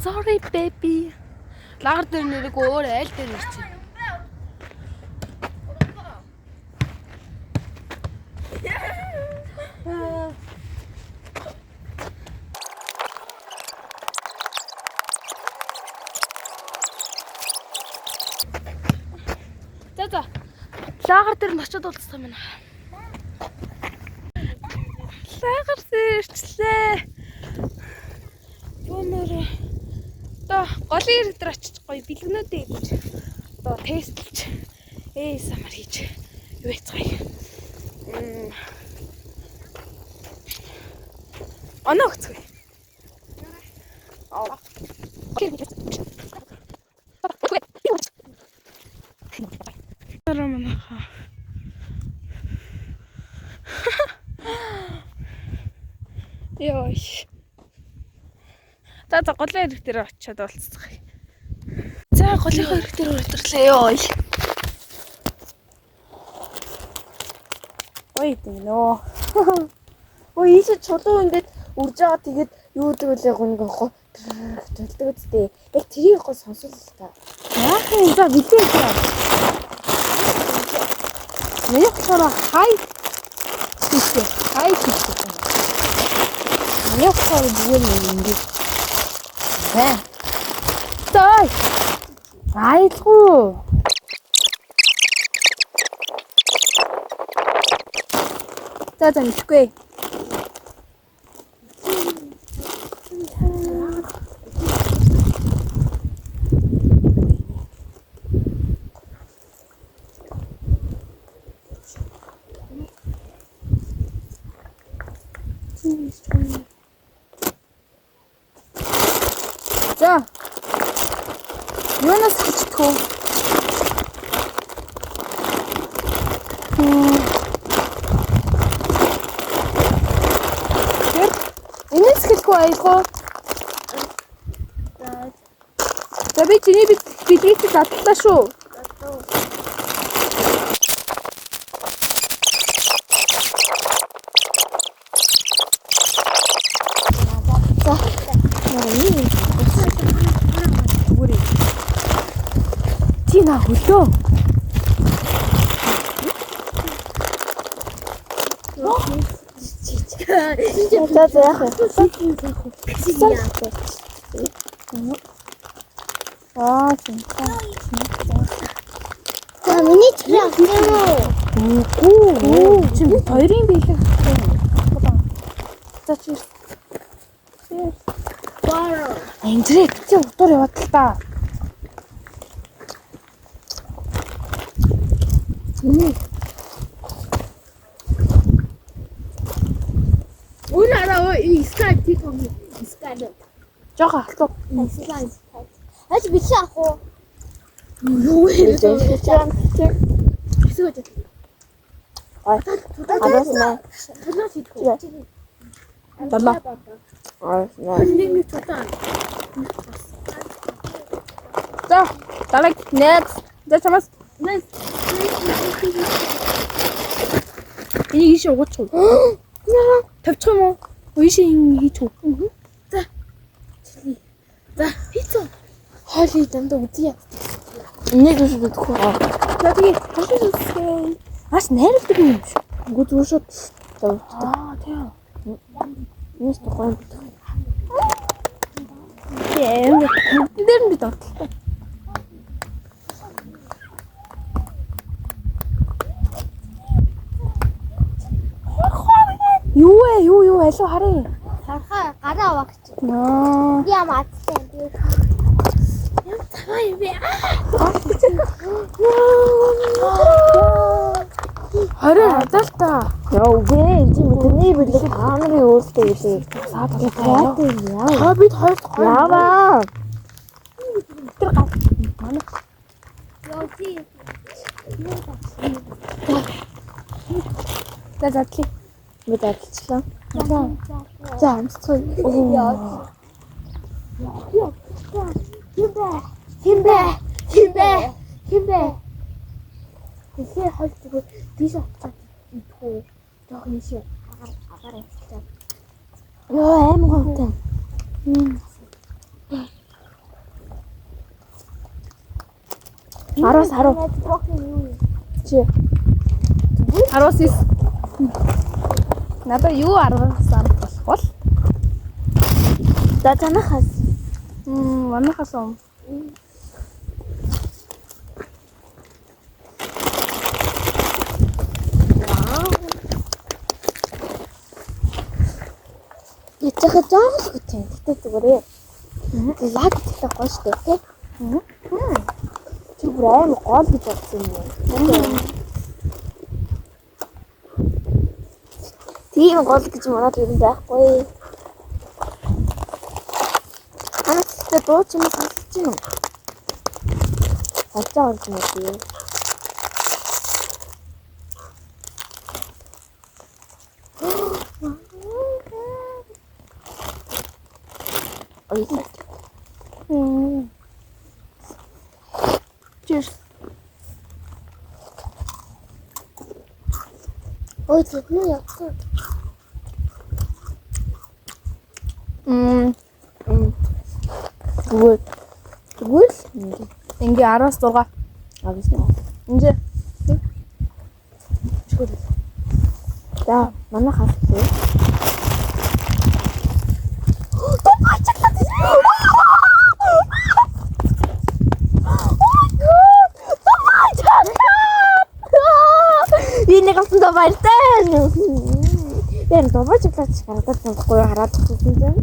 Sorry baby. Лагер дээр нэрэг өөр айл дээр ирчихэ. За. Лагер дээр нь очиод уулзсан байна. Лагер дээр ирчлээ. Бөөнөрөө одоо голын ирэг дээр очиж гоё бэлгнүүдээ хийж одоо тестлж самар хийж юу яцгаая. Оноо өгцгөө. Аа. Раманаха. Ёй. За голын ирэг дээр очиод уулзцгаая. За голын ирэг дээр өдөрлөө ёй. Ой дэнөө. Ой ийш чулуу ингээд үрж байгаа тэгээд юу гэдэг вэ гонго хоо төлдөг үстэй. Яг тэрийг гоо сонсол л та. Яах юм за видео хийе. Миний болохоор хай хийх. Хай хийх. Миний болохоор зүгээр юм. Бай. Тай. Айлгуу. За мэдгүй. За. Юунаас хичдэх вэ? Энэс хэлэхгүй аягүй. За би чиний бидрийг татлаа шүү. Тина хөлөө. За яах вэ? 진짜. 자, миний чирээ. Үгүй. Чи хоёрын биелэг. За чи. Вау. Эндрээ чи утгаар яваад л та. Унаараа искай тиком искай. Жохо алтуу. Аж бичээ ах уу? Юу вэ? Хэсэг. гой. Араас Төлөө шийдэх. Долоо. Араас Нэг чулуун. За, далайг next. За чамаас Nice. Энийг ийшээ угаачих уу? Тавьчих юм уу? Ийшээ хийчих үү? За, пицца. Хоолыг дандаа үзье. энийг юу гэдэг вэ? За тэгээ хоолыг үзье. Аас найрладаг юм шиг. Гүд үүшэд. Тийм. Нэс тухай. Тийм. Дээр нь бид ортлоо. Юу алуу харъя. Харахаа гараа аваач. Наа. Яа маацтай. Таваа юм бэ. Харин адалта. Яа үгүй энэ бидний бэлэг та нарын өөртөө үлээ. Яа. Та бид хоёр Яаваа. Яа тий. За тий. Бид адилчлаа. За амсцгаа. Химбэ. Тэгэхээр хол зүгээр тийш авчихсан. Идэх. Жохоо ийшээ. Агаар авчихсан. Яа аим гонтой. Араас харуу. Чи 19. Надаа юу 10-аас болох бол? За танахаас. Манайхаас юм. Ячаха жоох л үтэй. Гэтэ зүгээр. Лаг гэдэг гоё шүү дээ, тий? Чи бүр аим гол гэж бодсон юм. Тийм гол гэж манад юм байхгүй. Анастай дууч юм сонсож байна уу? Ачаа орж юм уу? Ой. Cheers. Ой, зүгнээ явсан. Тэгвэл Ингээ 10-аас 6. авсан. Ингээ. За, манайхаас хээ. Энэ гасан да баяртай. Тэр добачглаач гараад байхгүй хараад төгсөн юм.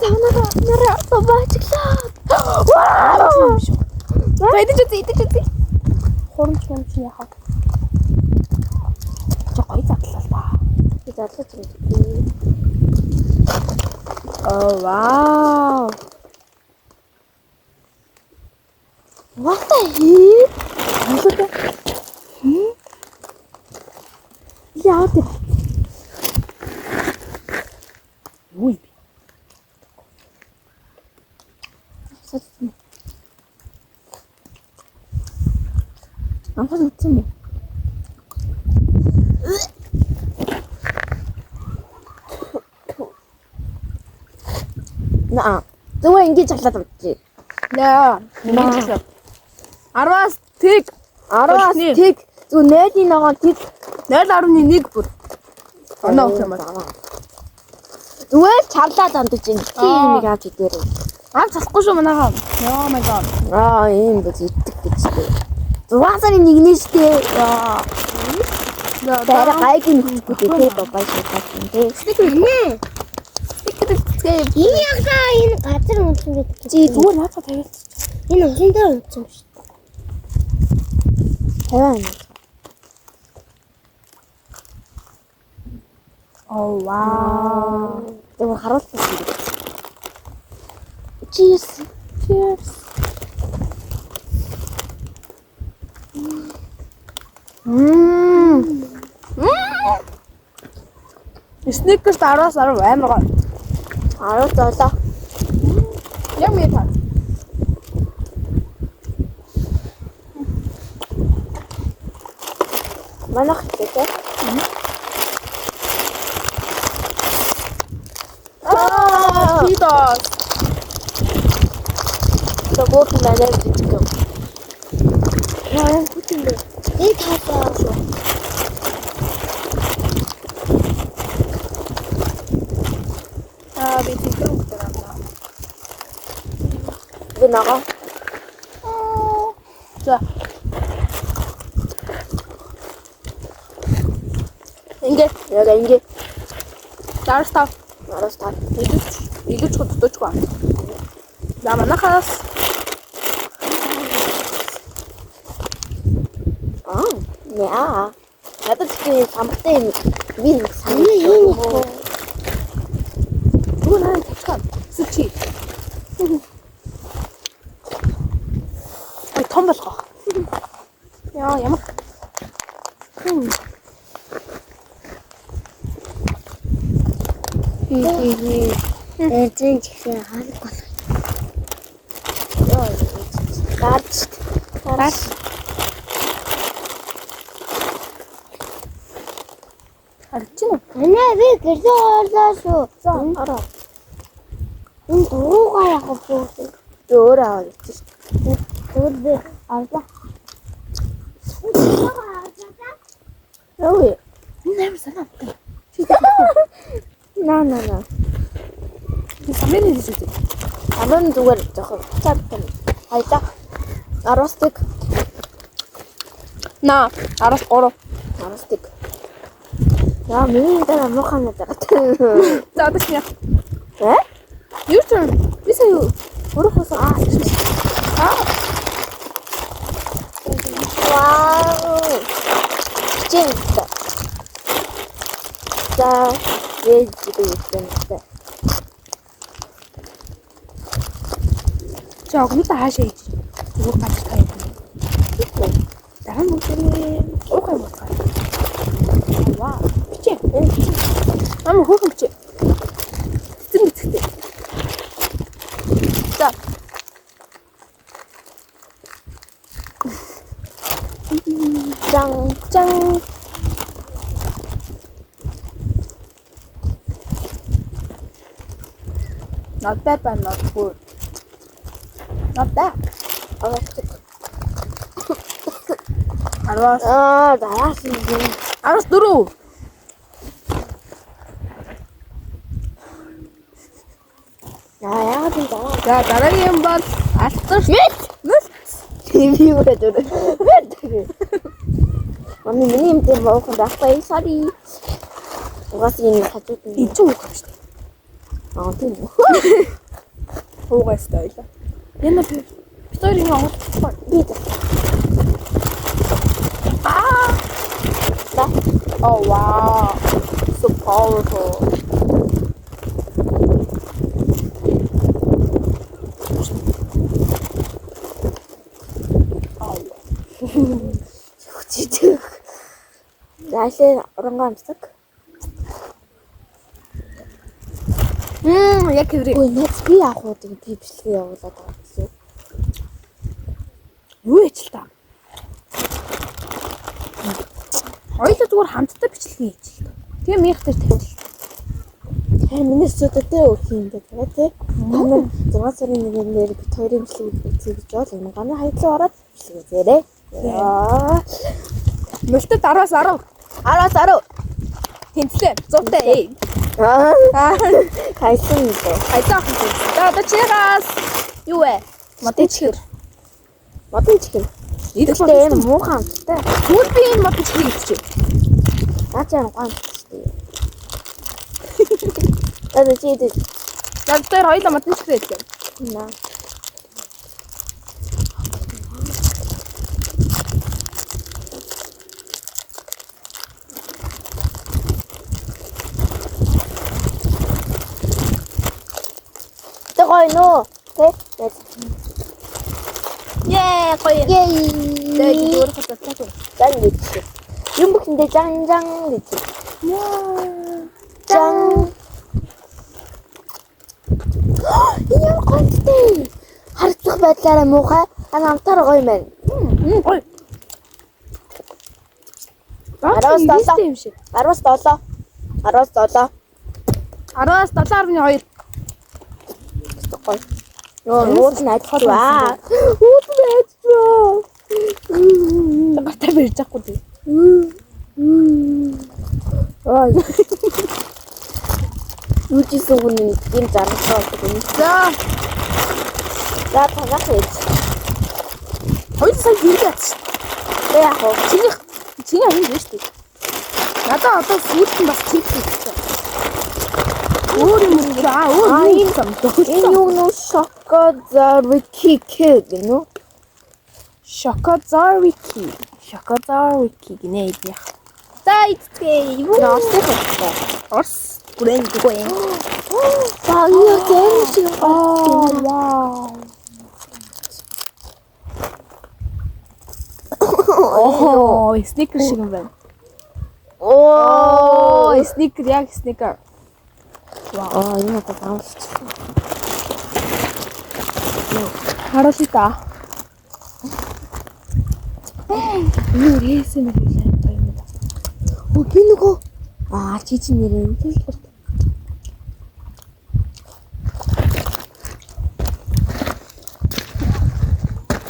Танараа добачглаа. Вау! Идэж. Хурамч яхаа. Чи гоё задлаа та. Би задлаж байна. Oh wow. What the heck? Яа тэ. Ui. Амхан утсан юм. Наа. Зүгээр ингэж хаглаад авчих. Яа. Ингээ. 10-аас тэг. 10-аас тэг. Зүгээр нээлийн ногоон тэг. 0.1 бүр. Оноо авах юм байна. Зүгээр чавлаа зандаж ин. Тийм нэг авч идээр. Салахгүй шүү манайхаа. Oh my god. Ийм бүз идэх гэжтэй. 6 сарын 1-ээс дээ. Тэр гайгийн хүчтэй тэр бабай шатсан дээ. Нэ. Энэ ягдаа энэ газар унтсан гэдэг. Чи зүгээр наацаа тавиад. Энэ усан дээр унтсан шүү. Тавиа. Oh wow. Тэр харуулсан. Cheers. Snickers 10-аас 10 амар гоё. 17. Яг мэд таа. Манайх гэдэг. Cheetos. Тэгвэл манай гэдэг. Яа, хүчин бэ? Энэ таасаа шүү. Би тэгэр утгаар авлаа. Би нага. За. Ингээд яг ингээд 65. араас таа. Идэж хөдөлгөө. За манахаас Яа. Надад тийм самбартай юм. Би Энэ санаа. юу? Түнаа тавьсан. Сүчи. Ой том болгоо. Яа ямар. Эзэн чихээ хаалт болох. Даач. Арчин. Манай би гэрээ орлоо шүү. За араа. Энэ дуруугаа явах уу? Би өөр аваад ирчих. Өөр би авлаа. Ой. Энэ амар санаатай. На. Би самын хийж үзье. Аман зүгээр жоохон цааттай. Хайла. Аростик. На 13. Аростик. Яа, миний дээр муухан надад. За одоо чинь. Your turn. Би сая өөрөөсөө Вау. 진짜. 자, 얘지도 있는데. За огноо хаашаа хийж. Зүгээр бач таа. Дараа нь үгүй. Окей мото. Вау. Бичээ. Ам хөөрхөн бичээ. Зин бичээ. За. 짱. Not bad but not good. Not bad. Арвас. 나왔어. Арвас дөрөв. 야야, 진짜. За дараагийн бол алтар. 비비고래 저래. 언니 미님 때 먹고 나빠이 살이. 누가서 있는 가족들. Эцэг үг шүү дээ. тийм. Уугаас таила. Энэ битэрийн авах. Бид. Oh wow. So powerful. 진짜. 날씨 오른 거 амсаг. Яг хэврээ. Ой, нэг би яг уу тийм би бичлэгээ явуулаад байгаа гэсэн. Юу яч л та. Хоёулаа зүгээр хамтдаа бичлэгээ хийж л та. Тэгээ михтер тавьчих. Тэгэхээр миний сүдэтэй өгөх юм даа тий. Манай 6 сарын 1-нд бит хоёрын бичлэгийг үзье гэж бол энэ ганы хайдлаа ороод бичлэгээ зээрээ. Яа. Мөлтөд 10-аас 10. 10-аас 10. Тэнцлээ. 100-тай ээ. Хайсан юм даа. Хайзаах юм. За одоо чигаас юу вэ? Матичгэр. Модон Идэх Тэгтээ энэ муухан амттай. Тэгвэл би энэ матичгэр идчихье. Наачаа гоо амттай. Одоо чи идэж За тэр хоёулаа матичгэр идэх. байна. Тэгой нөө. Тэ? Ее, гоё. Yay! зүгээр хатаа. 짠 гэж. Юм бүхэндээ 짠 гэж. Яа. Жан. Энэ ямар гонцтой. Харагдах байдлаараа муухай. Намтар гоё мэн. Гоё. Араас Баасан юм шиг. 17. 17. 17.2. Гоё. Ууд нь ажиллах ба. Ууд нь ажиллах. Гатаа бэрж ахгүй дээ. Аа. Юу ч сүгүн юм заргалаа гэдэг. За танах хийж. Хоёр сая хэрэг ятсан. Яг хоо. Чиний юм биш үү? Надаа одоо сүүлд нь бас чип хийсэн. Өөр юм уу? Өөр юм юм. Энэ юу нөө шоколадвики гэнэ үү? Шоколадвики гинэ яах. Тайцгээ юу? Яастай хэвчээ. Орс брэнд гоо юм. Багья гэн шиг Вау. Оо, сникер шиг юм байна. Оо, Сникер яг сникер. аа энэ надад таалж. Харуулъя та. Юу ээсэн юм бэ? Оо би нөгөө чи нэрээ юм тийм.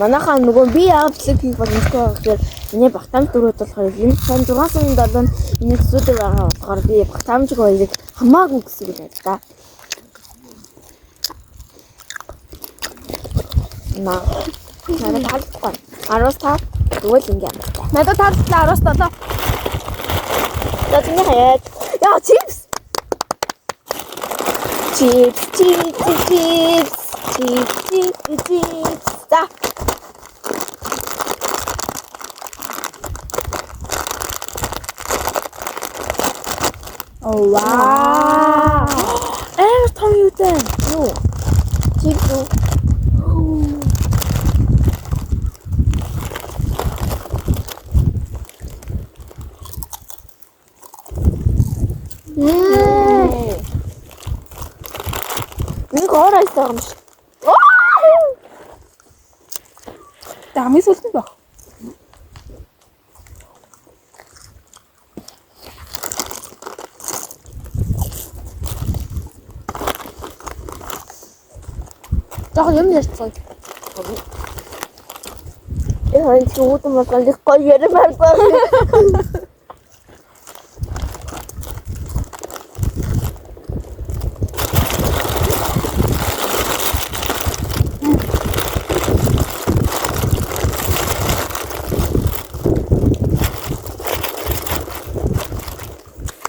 Манайхаа нөгөө би авчлаг хийх боломжтой болохоор миний багтаамж дөрөв болохоор энэ сан 607 энэ зүудэр байгаа болохоор би багтаамж хоёрыг хамаагүй гэсэн үг байна да. Надад таалахгүй. 15 тэгвэл ингээм. Надад тааллаа 17. За тийм хаяад. Яа чипс. Чипс. За. Oh wow. Том юу дээ? Юу? Чипс үү? Нэг оройтой юм шиг. Дамис үлдэн баг. Жог юм ярьцгаа. Энэ ч үүдэн болон их гоё ярмаар байна.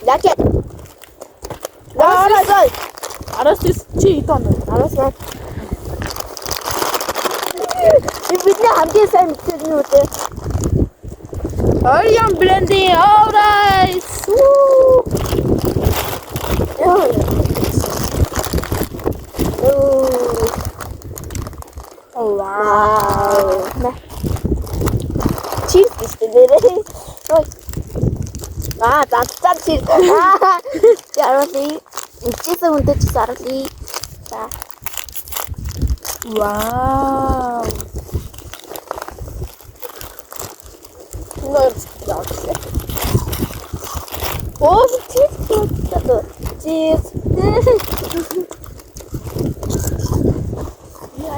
Лакет. Араас чи тон. Араас наа. Бидний хамгийн сайн мэдсэн нь үү? Orion blending alright. Oh wow. Чиз гэстэй. Ой. Цацсан чиз. Яаруулъя. Үчээсээ үнтэй чиз аруулъя. За. Wow. Оо чиз гэдэг. Чиз.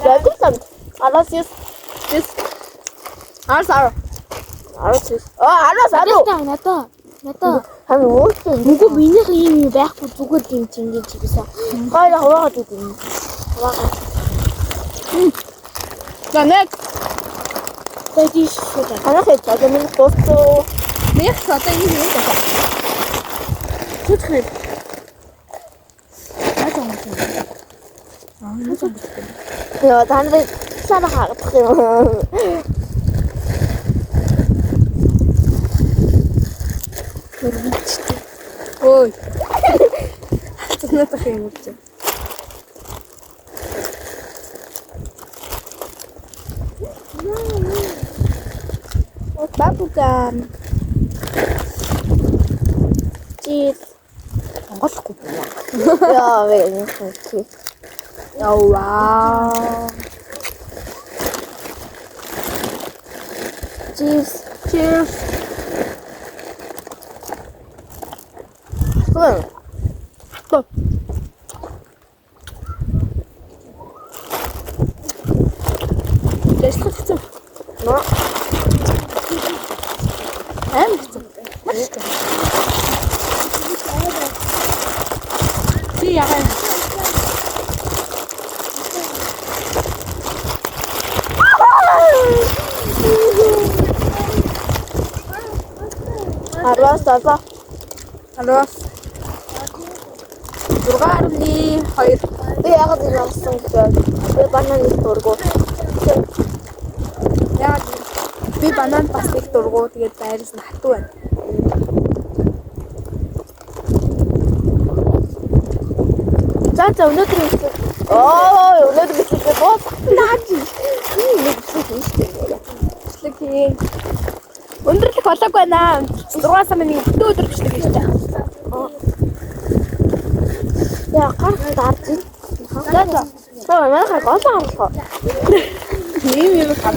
Яагаад араас чиз. Араас. Араас Надаа. хам өөтэй. Нөгөө минийх юм байхгүй зүгээр юм чинь чигээс. Хайр хаваагаад үгүй. Хаваагаад. За нэг. Тэжиж шүү. Анах яа за минь тоцоо. Нэг одоо энэ юм байна. Зүтгэх. Яа танд сара хаагах юм. Ой. Цэнэтэх юм уу? Бабугам. Чиз. сонголохгүй байна. Яа вэ энэ хөө. Яваа. Cheers. Cheers. Хөө. Хөө. Тэстэй хэцүү. Ноо. Хэцүү. Маш хэцүү. Чи яагаад Араас тасаа. Алаас 6.2 Би яагаад энэ авсан гэвэл би бананы дургу. яг би банан бас их дургу тэгээд байраас нь хатуу байна. За өнөөдөр ихтэй. Өнөөдөр ихтэй боо. Наач. Нэг ихтэй юм. Бичлэг хий. Өндөрлөх болоогүй байна. 6 сарын нэг өдөр бичлэг хийж байгаа. Яа гарах дарж ин. За манайхаа гол амлах. Ийм хам.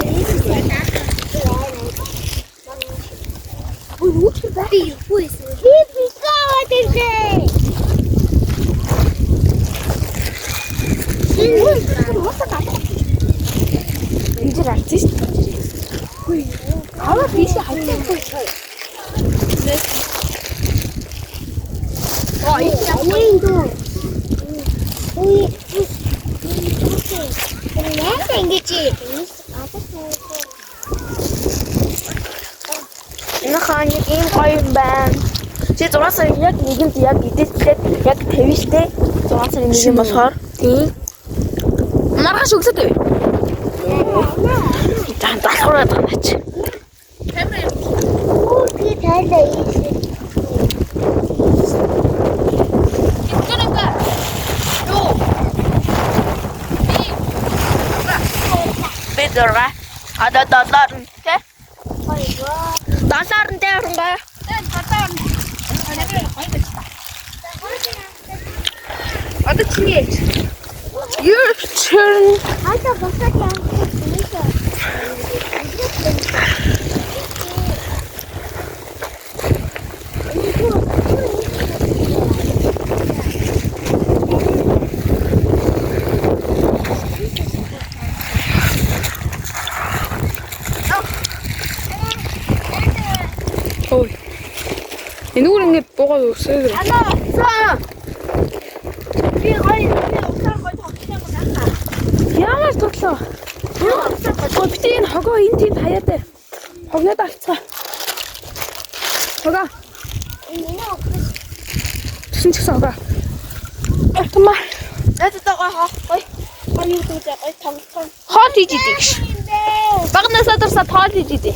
Би юусэн. Би гаваад ирсэн. Энд гарч шүү дээ. Хүй. Аваа биш хайтай. Яин дөө. Яа ингэж Энэ хаан нэг ийм гоё юм байна. Чи 6 сарын яг нэгэнд яг идэлцээд яг 50 штэ. 6 сарын нэг юм болохоор тийм. Маргааш өглөө тавь. За давхраад байгаа чи. би тайлаа ийсэн. Бедорга. Ада доллар тэ. Доллар нь дээрнгаа. Ада чиний. Юучин. Ата босоод явах гэсэн. Ой. Энүүр ингэ буугаад өсөөр. Би гоё усаар гоё тоглох юм байна. Ямар тоглоо. Ой битээ энэ хогоо энэ тийм хаяа дээр. Хогноод алцгаа. Хогоо. Тэсэн ч гэсэн хогоо. Артма. Надад гоё хоо. Гоё юу гэдэг гоё тоглох. Хоол хийж идэг ш. Багнасаа дурсаа хоол хийж идэг.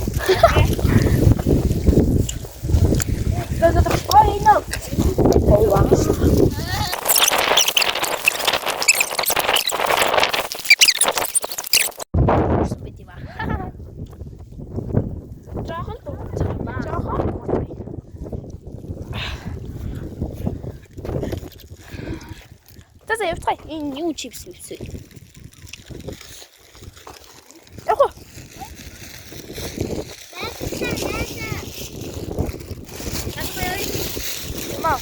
Надад гоё нөө. За явцгаая. Энэ юу чипс вэ? Яхоо. Маа.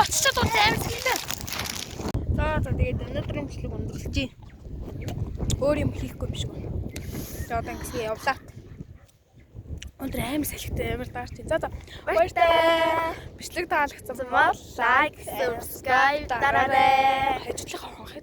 Оччиход байгаа амар сэтгэлтэй. За тэгээд өнөөдрийн бичлэг өндөрлөж. Өөр юм хийхгүй юм шиг байна. За одоо ингэсгээ явлаа. Өндөр амар салхитай амар даарч. За баяртай. Бичлэг таалагдсан бол лайк, subscribe дараарай. Хажуудлах авах